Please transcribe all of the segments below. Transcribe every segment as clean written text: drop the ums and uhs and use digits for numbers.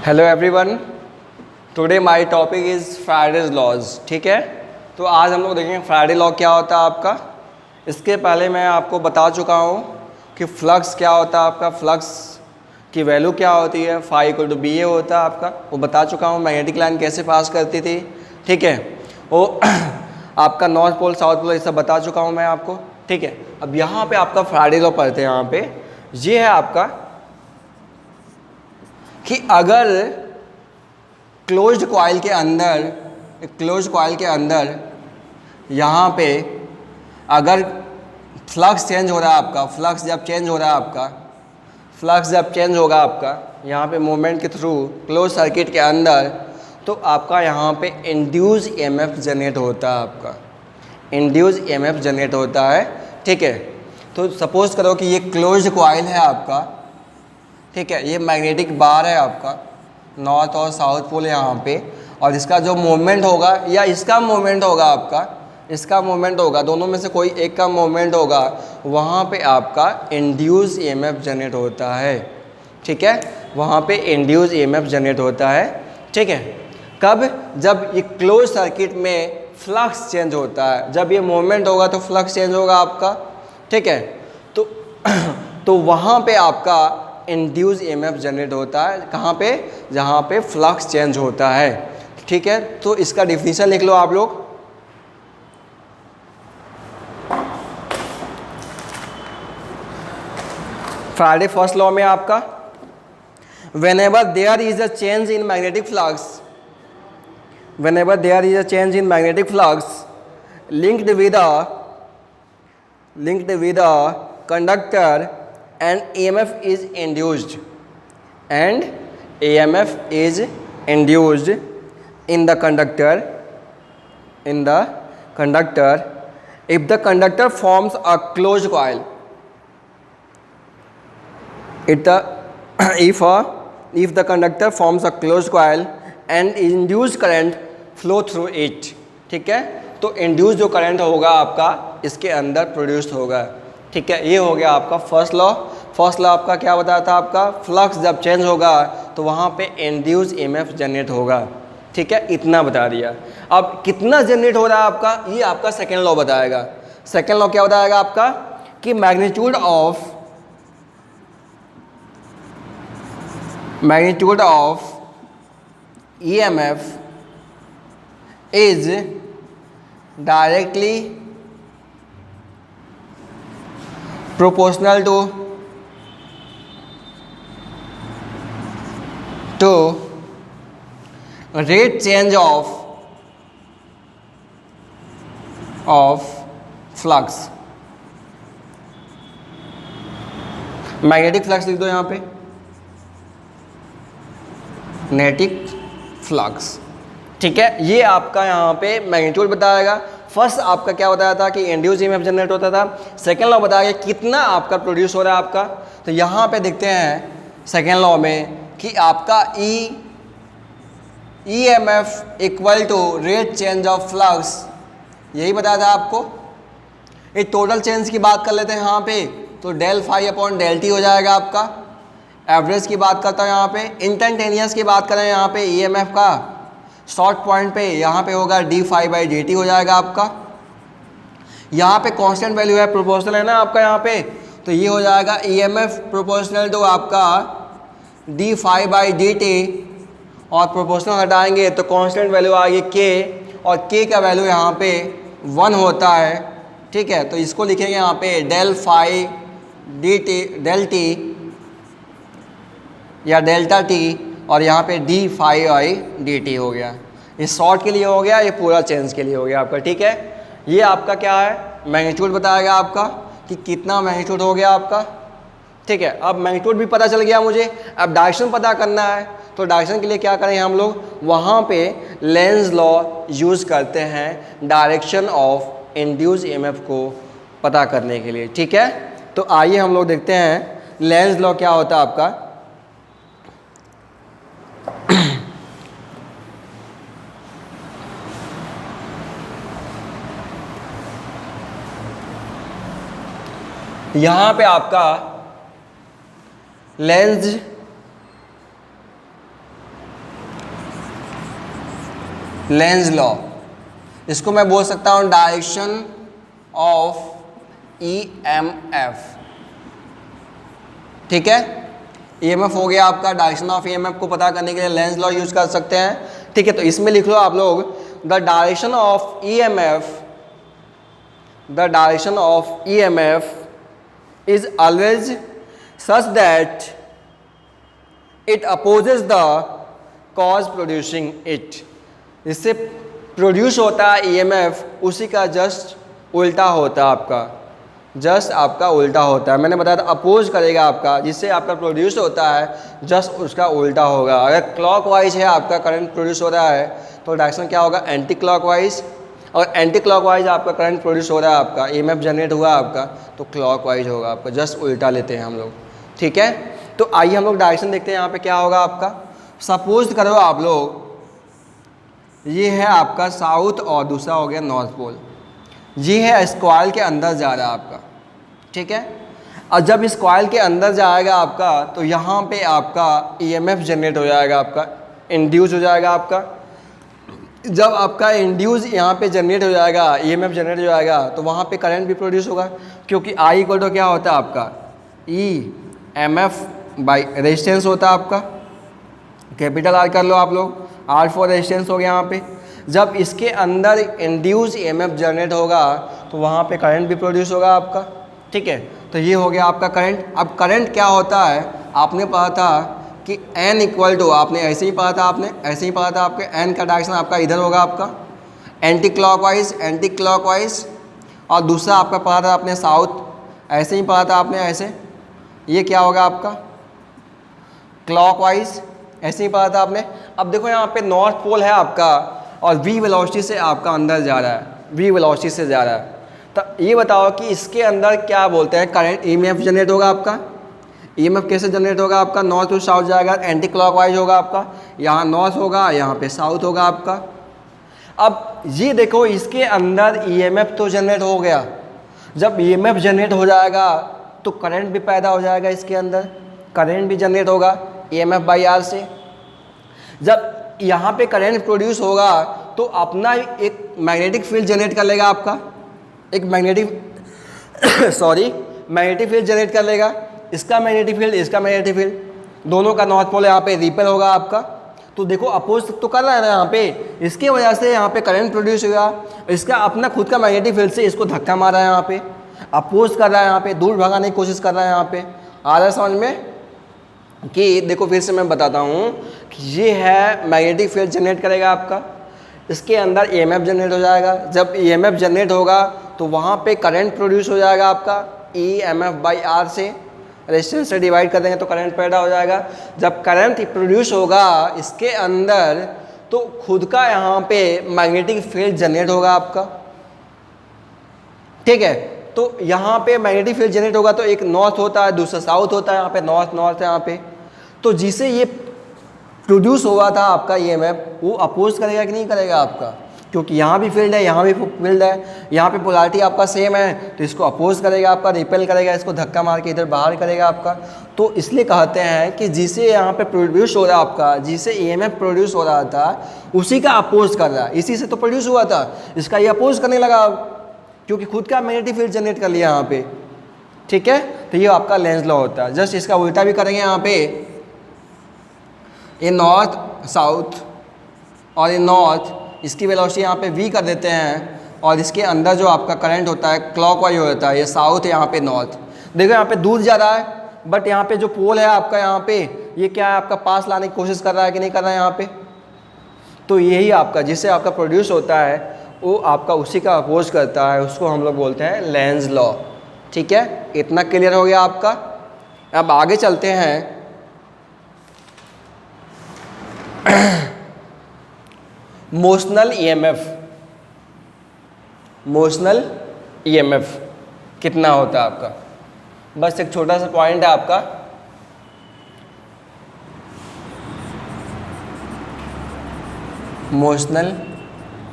Hello everyone, today my topic is Faraday's laws. ठीक है, तो आज हम लोग देखेंगे फैराडे लॉ क्या होता है आपका। इसके पहले मैं आपको बता चुका हूँ कि फ्लक्स क्या होता है आपका, फ्लक्स की वैल्यू क्या होती है, फाई इक्वल टू बी ए होता है आपका, वो बता चुका हूँ। मैग्नेटिक लाइन कैसे पास करती थी, ठीक है, वो आपका नॉर्थ पोल साउथ पोल ये सब बता चुका हूँ मैं आपको। ठीक है, अब यहाँ पे आपका फैराडे लॉ पढ़ते हैं। यहाँ पे ये है आपका कि अगर क्लोज्ड कॉइल के अंदर यहाँ पे अगर फ्लक्स चेंज हो रहा है आपका, फ्लक्स जब चेंज होगा आपका यहाँ पे मूवमेंट के थ्रू क्लोज सर्किट के अंदर, तो आपका यहाँ पे इंड्यूस ईएमएफ जनरेट होता है, आपका इंड्यूस ईएमएफ जनरेट होता है। ठीक है, तो सपोज करो कि ये क्लोज्ड कॉइल है आपका, ठीक है, ये मैग्नेटिक बार है आपका, नॉर्थ और साउथ पोल यहाँ पे, और इसका जो मूवमेंट होगा या इसका मूवमेंट होगा आपका, इसका मूवमेंट होगा, दोनों में से कोई एक का मूवमेंट होगा, वहाँ पे आपका इंड्यूस ईएमएफ जनरेट होता है। ठीक है, वहाँ पे इंड्यूस ईएमएफ जनरेट होता है। ठीक है, कब? जब ये क्लोज सर्किट में फ्लक्स चेंज होता है, जब ये मूवमेंट होगा तो फ्लक्स चेंज होगा आपका। ठीक है, तो वहाँ पे आपका इंड्यूस ईएमएफ जनरेट होता है, कहाँ पे? जहाँ पे फ्लक्स चेंज होता है। ठीक है, तो इसका डिफिनीशन लिख लो आप लोग। फैराडे फर्स्ट लॉ में आपका whenever there is a change in magnetic flux, linked with a conductor, and EMF is induced in the conductor if the conductor forms a closed coil, if the conductor forms a closed coil and induced current flow through it। ठीक है, तो induce जो current होगा आपका इसके अंदर produce होगा। ठीक है, ये हो गया आपका फर्स्ट लॉ। फर्स्ट लॉ आपका क्या बताया था आपका? फ्लक्स जब चेंज होगा तो वहाँ पे इंड्यूस ईएमएफ जनरेट होगा। ठीक है, इतना बता दिया। अब कितना जनरेट हो रहा है आपका, ये आपका सेकेंड लॉ बताएगा। सेकेंड लॉ क्या बताएगा आपका कि magnitude of EMF is directly proportional to rate change of flux। Magnetic flux लिख दो यहाँ पे, मैग्नेटिक फ्लक्स। ठीक है, ये आपका यहाँ पे मैग्नीट्यूड बताएगा। फर्स्ट आपका क्या बताया था कि इंड्यूस ईएमएफ जनरेट होता था। सेकेंड लॉ बताया कितना आपका प्रोड्यूस हो रहा है आपका। तो यहाँ पे देखते हैं सेकेंड लॉ में कि आपका EMF equal to rate change of flux, यही बताया था आपको। ये टोटल चेंज की बात कर लेते हैं यहाँ पे, तो del phi upon del T हो जाएगा आपका। एवरेज की बात करता हूँ यहाँ पे, इंस्टेंटेनियस की बात करें यहाँ पे EMF का शॉर्ट पॉइंट पे, यहाँ पे होगा D phi by D T हो जाएगा आपका। यहाँ पे कांस्टेंट वैल्यू है, प्रोपोर्शनल है ना आपका यहाँ पे, तो ये हो जाएगा EMF प्रोपोर्शनल टू आपका D phi by D T, और प्रोपोर्शनल हटाएंगे तो कांस्टेंट वैल्यू आएगी के, और के का वैल्यू यहाँ पे 1 होता है। ठीक है, तो इसको लिखेंगे यहाँ पे del phi d t, del t या डेल्टा टी, और यहाँ पे d phi I d T हो गया। ये शॉर्ट के लिए हो गया, ये पूरा चेंज के लिए हो गया आपका। ठीक है, ये आपका क्या है? मैग्नीट्यूड बताएगा आपका कि कितना मैग्नीट्यूड हो गया आपका। ठीक है, अब मैग्नीट्यूड भी पता चल गया मुझे, अब डायरेक्शन पता करना है। तो डायरेक्शन के लिए क्या करें हम लोग, वहाँ पे लेंज लॉ यूज़ करते हैं डायरेक्शन ऑफ इंड्यूस ईएमएफ को पता करने के लिए। ठीक है, तो आइए हम लोग देखते हैं लेंज लॉ क्या होता है आपका। यहाँ पे आपका लेंज लेंज लॉ, इसको मैं बोल सकता हूँ डायरेक्शन ऑफ ईएमएफ। ठीक है, ईएमएफ हो गया आपका, डायरेक्शन ऑफ ईएमएफ को पता करने के लिए लेंज लॉ यूज कर सकते हैं। ठीक है, तो इसमें लिख लो आप लोग the direction of EMF, the direction of EMF is always such that it opposes the cause producing it। इससे प्रोड्यूस होता है EMF, उसी का जस्ट उल्टा होता है आपका, जस्ट आपका उल्टा होता है। मैंने बताया था अपोज करेगा आपका, जिससे आपका प्रोड्यूस होता है जस्ट उसका उल्टा होगा। अगर क्लॉकवाइज है आपका करंट प्रोड्यूस हो रहा है तो डायरेक्शन क्या होगा, एंटी क्लॉकवाइज। और एंटी क्लॉकवाइज आपका करंट प्रोड्यूस हो रहा है, आपका EMF जनरेट हुआ आपका, तो क्लॉकवाइज होगा आपका, जस्ट उल्टा लेते हैं हम लोग। ठीक है, तो आइए हम लोग डायरेक्शन देखते हैं यहाँ पे क्या होगा आपका। सपोज करो आप लोग ये है आपका साउथ और दूसरा हो गया नॉर्थ पोल, ये है स्क्वायर के अंदर जा रहा है आपका। ठीक है, और जब इस कॉइल के अंदर जाएगा आपका तो यहाँ पे आपका EMF जनरेट हो जाएगा, आपका इंड्यूस हो जाएगा आपका। जब आपका इंड्यूस यहाँ पे जनरेट हो जाएगा, EMF जनरेट हो जाएगा, तो वहाँ पे करंट भी प्रोड्यूस होगा, क्योंकि I इक्वल टू क्या होता है आपका EMF बाई रेजिस्टेंस होता है आपका। कैपिटल R कर लो आप लोग, R फॉर रेजिस्टेंस हो गया यहाँ पे। जब इसके अंदर इंड्यूस EMF जनरेट होगा तो वहाँ पे करंट भी प्रोड्यूस होगा आपका। ठीक है, तो ये हो गया आपका करंट। अब करंट क्या होता है, आपने पढ़ा था कि N इक्वल टू, आपने ऐसे ही पढ़ा था, आपने ऐसे ही पढ़ा था, आपके N का डायरेक्शन आपका इधर होगा आपका एंटी क्लॉकवाइज, और दूसरा आपका पढ़ा था आपने साउथ, ऐसे ही पढ़ा था आपने ऐसे, ये क्या होगा आपका क्लॉकवाइज, ऐसे ही पढ़ा था आपने। अब देखो यहाँ पे नॉर्थ पोल है आपका और V वेलोसिटी से आपका अंदर जा रहा है, V वेलोसिटी से जा रहा है। तो ये बताओ कि इसके अंदर क्या बोलते हैं, करंट EMF जनरेट होगा आपका। EMF कैसे जनरेट होगा आपका, नॉर्थ टू साउथ जाएगा, एंटी क्लॉकवाइज होगा आपका, यहाँ नॉर्थ होगा, यहाँ पे साउथ होगा आपका। अब ये देखो इसके अंदर EMF तो जनरेट हो गया, जब EMF जनरेट हो जाएगा तो करंट भी पैदा हो जाएगा, इसके अंदर करंट भी जनरेट होगा EMF बाई R से। जब यहाँ पे करंट प्रोड्यूस होगा तो अपना एक मैग्नेटिक फील्ड जनरेट कर लेगा आपका, एक मैग्नेटिक फील्ड जनरेट कर लेगा। इसका मैग्नेटिक फील्ड, इसका मैग्नेटिक फील्ड, दोनों का नॉर्थ पोल यहाँ पे रिपेल होगा आपका। तो देखो अपोज तो कर रहा है ना यहाँ पे, इसके वजह से यहाँ पे करंट प्रोड्यूस होगा, इसका अपना खुद का मैग्नेटिक फील्ड से इसको धक्का मारा है, यहाँ पे अपोज कर रहा है, यहाँ पे दूर भगाने की कोशिश कर रहा है। यहाँ पे आ रहा है समझ में कि देखो फिर से मैं बताता हूँ कि ये है मैग्नेटिक फील्ड जनरेट करेगा आपका, इसके अंदर EMF जनरेट हो जाएगा। जब EMF जनरेट होगा तो वहाँ पे करंट प्रोड्यूस हो जाएगा आपका EMF बाई R से, रेजिस्टेंस से डिवाइड कर देंगे तो करंट पैदा हो जाएगा। जब करंट प्रोड्यूस होगा इसके अंदर तो खुद का यहाँ पे मैग्नेटिक फील्ड जनरेट होगा आपका। ठीक है, तो यहाँ पे मैग्नेटिक फील्ड जनरेट होगा तो एक नॉर्थ होता है, दूसरा साउथ होता है, यहाँ पे नॉर्थ है यहाँ पे। तो जिसे ये प्रोड्यूस हुआ था आपका EMF, वो अपोज करेगा कि नहीं करेगा आपका, क्योंकि यहाँ भी फील्ड है, यहाँ भी फील्ड है, यहाँ पे पोलैरिटी आपका सेम है, तो इसको अपोज करेगा आपका, रिपेल करेगा, इसको धक्का मार के इधर बाहर करेगा आपका। तो इसलिए कहते हैं कि जिसे यहाँ पे प्रोड्यूस हो रहा है आपका, जिसे EMF प्रोड्यूस हो रहा था उसी का अपोज कर रहा है, इसी से तो प्रोड्यूस हुआ था, इसका ये अपोज करने लगा क्योंकि खुद का मैग्नेटिक फील्ड जनरेट कर लिया यहाँ पे। ठीक है, तो ये आपका लेंज लॉ होता है। जस्ट इसका उल्टा भी करेंगे यहाँ पे, ये नॉर्थ साउथ और ये नॉर्थ, इसकी वेलोसिटी यहाँ पे V कर देते हैं, और इसके अंदर जो आपका करंट होता है क्लॉकवाइज होता है, ये साउथ है यहाँ पे नॉर्थ। देखो यहाँ पे दूर जा रहा है, बट यहाँ पे जो पोल है आपका यहाँ पे, ये क्या है आपका पास लाने की कोशिश कर रहा है कि नहीं कर रहा है यहाँ पे। तो यही आपका जिससे आपका प्रोड्यूस होता है वो आपका उसी का अपोज करता है, उसको हम लोग बोलते हैं लेंज लॉ। ठीक है, इतना क्लियर हो गया आपका। अब आगे चलते हैं मोशनल EMF कितना होता है आपका, बस एक छोटा सा पॉइंट है आपका। Motional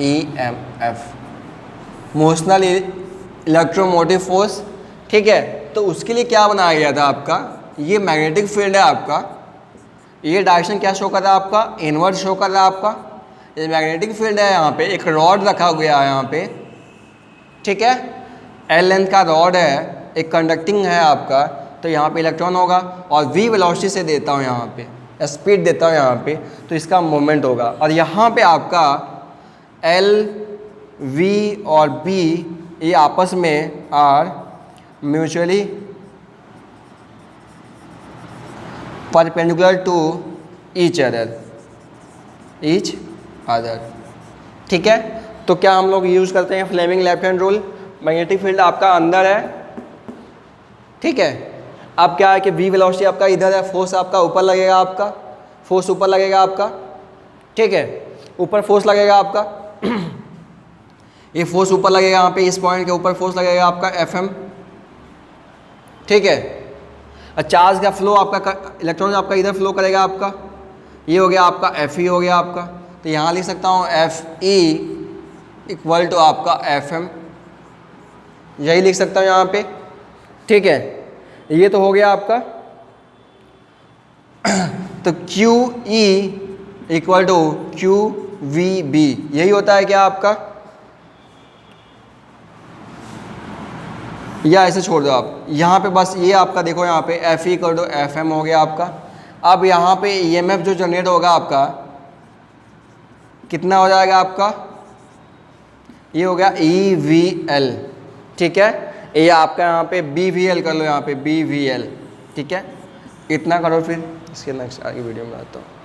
EMF, motional electromotive force. ठीक है, तो उसके लिए क्या बनाया गया था आपका, ये मैग्नेटिक फील्ड है आपका, ये डायरेक्शन क्या शो कर रहा है आपका, इनवर्ड शो कर रहा है आपका। ये मैग्नेटिक फील्ड है, यहाँ पे एक रॉड रखा गया है यहाँ पे, ठीक है, एल लेंथ का रॉड है, एक कंडक्टिंग है आपका, तो यहाँ पे इलेक्ट्रॉन होगा और v वेलोसिटी से देता हूँ यहाँ पे, स्पीड देता हूँ यहाँ पे, तो इसका मोमेंट होगा। और यहाँ पे आपका L, V और B ये आपस में are mutually perpendicular to each other, ठीक है। तो क्या हम लोग यूज़ करते हैं Fleming left hand rule. Magnetic field आपका अंदर है, ठीक है। अब क्या है कि v वेलोसिटी आपका इधर है, फोर्स आपका ऊपर लगेगा, आपका फोर्स ऊपर लगेगा आपका, ठीक है, ऊपर फोर्स लगेगा आपका ये फोर्स ऊपर लगेगा यहाँ पे, इस पॉइंट के ऊपर फोर्स लगेगा आपका Fm, ठीक है। और चार्ज का फ्लो आपका, इलेक्ट्रॉन आपका इधर फ्लो करेगा आपका, ये हो गया आपका Fe हो गया आपका, तो यहाँ लिख सकता हूँ Fe इक्वल टू आपका Fm, यही लिख सकता हूँ यहाँ पे, ठीक है। ये तो हो गया आपका तो QE इक्वल टू QVB, यही होता है क्या आपका, या ऐसे छोड़ दो आप, यहाँ पे बस ये आपका देखो, यहाँ पे Fe इक्वल टू Fm हो गया आपका। अब यहाँ पे EMF जो जनरेट होगा आपका कितना हो जाएगा आपका, ये हो गया EVL, ठीक है। ये आपका यहाँ पे BVL कर लो, यहाँ पे BVL, ठीक है। इतना करो, फिर इसके नेक्स्ट आगे वीडियो में आता हूँ।